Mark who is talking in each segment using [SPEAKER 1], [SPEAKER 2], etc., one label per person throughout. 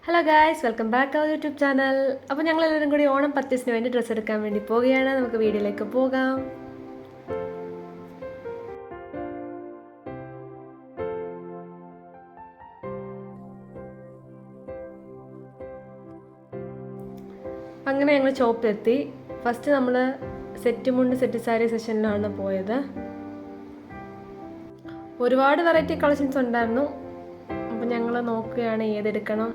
[SPEAKER 1] Hello guys, welcome back our YouTube channel. അപ്പോൾ ഞങ്ങളെല്ലാവരും കൂടി ഓണം പർച്ചേസിന് വേണ്ടി ഡ്രസ്സ് എടുക്കാൻ വേണ്ടി പോവുകയാണ്. നമുക്ക് വീഡിയോയിലേക്ക് പോകാം. അങ്ങനെ ഞങ്ങൾ ഷോപ്പിലെത്തി. ഫസ്റ്റ് നമ്മൾ സെറ്റ് മുണ്ട് സെറ്റ് സാരി സെഷനിലാണ് പോയത്. ഒരുപാട് വെറൈറ്റി കളക്ഷൻസ് ഉണ്ടായിരുന്നു. അപ്പോൾ ഞങ്ങൾ നോക്കുകയാണ് ഏതെടുക്കണം.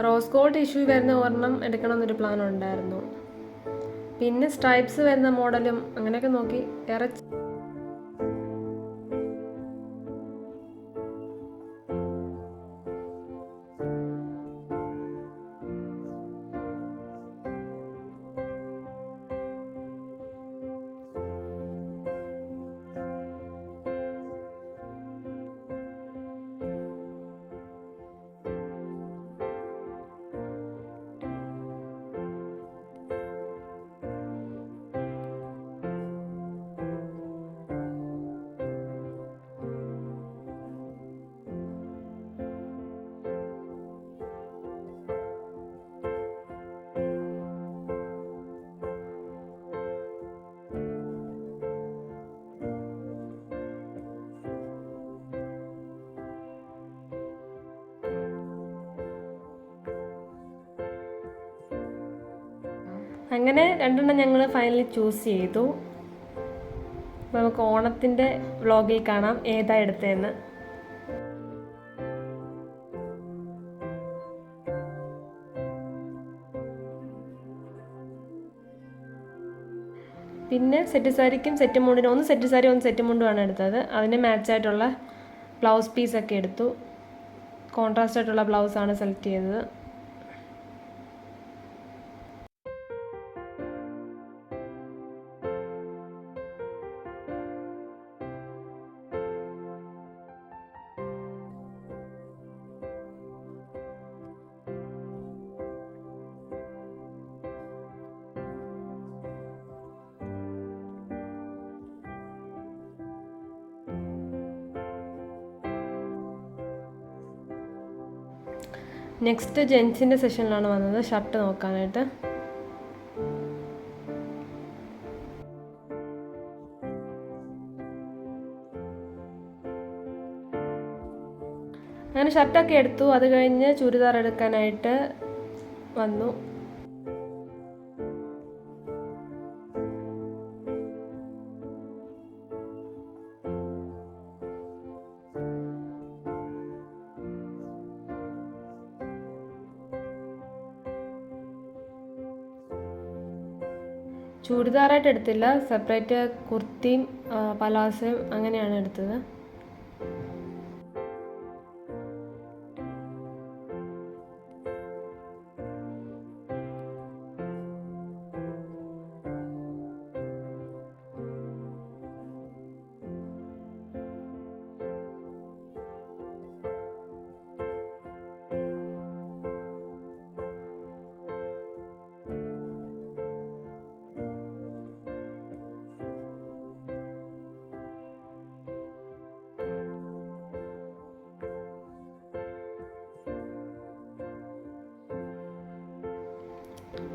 [SPEAKER 1] റോസ് ഗോൾഡ് ഇഷ്യൂ വരുന്ന ഒരെണ്ണം എടുക്കണമെന്നൊരു പ്ലാൻ ഉണ്ടായിരുന്നു. പിന്നെ സ്ട്രൈപ്സ് വരുന്ന മോഡലും അങ്ങനെയൊക്കെ നോക്കി വേറെ അങ്ങനെ രണ്ടെണ്ണം ഞങ്ങൾ ഫൈനലി ചൂസ് ചെയ്തു. നമുക്ക് ഓണത്തിൻ്റെ വ്ളോഗിൽ കാണാം ഏതാ എടുത്തതെന്ന്. പിന്നെ സെറ്റ് സാരിക്കും സെറ്റ് മുണ്ടിനും ഒന്ന് സെറ്റ് സാരി ഒന്ന് സെറ്റ് മുണ്ടുമാണ് എടുത്തത്. അതിന് മാച്ചായിട്ടുള്ള ബ്ലൗസ് പീസൊക്കെ എടുത്തു. കോൺട്രാസ്റ്റ് ആയിട്ടുള്ള ബ്ലൗസാണ് സെലക്ട് ചെയ്തത്. നെക്സ്റ്റ് ജെൻസിൻ്റെ സെഷനിലാണ് വന്നത് ഷർട്ട് നോക്കാനായിട്ട്. അങ്ങനെ ഷർട്ടൊക്കെ എടുത്തു. അത് കഴിഞ്ഞ് ചുരിദാർ എടുക്കാനായിട്ട് വന്നു. ചൂരിദാറായിട്ട് എടുത്തില്ല, സെപ്പറേറ്റ് കുർത്തിയും പലാസയും അങ്ങനെയാണ് എടുത്തത്.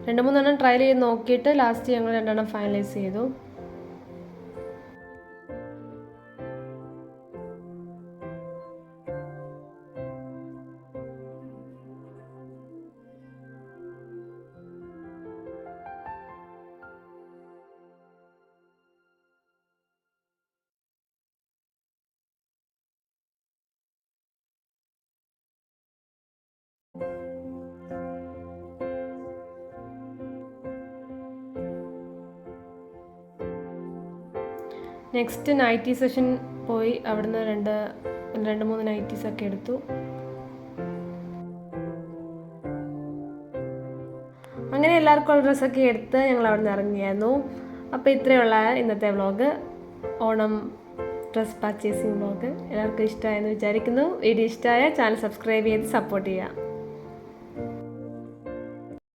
[SPEAKER 1] രണ്ട് മൂന്നെണ്ണം ട്രയൽ ചെയ്ത് നോക്കിയിട്ട് ലാസ്റ്റ് ഞങ്ങൾ രണ്ടെണ്ണം ഫൈനലൈസ് ചെയ്തു. നെക്സ്റ്റ് നൈറ്റി സെഷൻ പോയി. അവിടുന്ന് രണ്ട് മൂന്ന് നൈറ്റീസൊക്കെ എടുത്തു. അങ്ങനെ എല്ലാവർക്കും ഉള്ള ഡ്രസ്സൊക്കെ എടുത്ത് ഞങ്ങൾ അവിടെ നിന്ന് ഇറങ്ങിയായിരുന്നു. അപ്പോൾ ഇത്രയുള്ള ഇന്നത്തെ vlog, Onam dress purchasing vlog. എല്ലാവർക്കും ഇഷ്ടമായെന്ന് വിചാരിക്കുന്നു. വീഡിയോ ഇഷ്ടമായ ചാനൽ സബ്സ്ക്രൈബ് ചെയ്ത് സപ്പോർട്ട് ചെയ്യുക.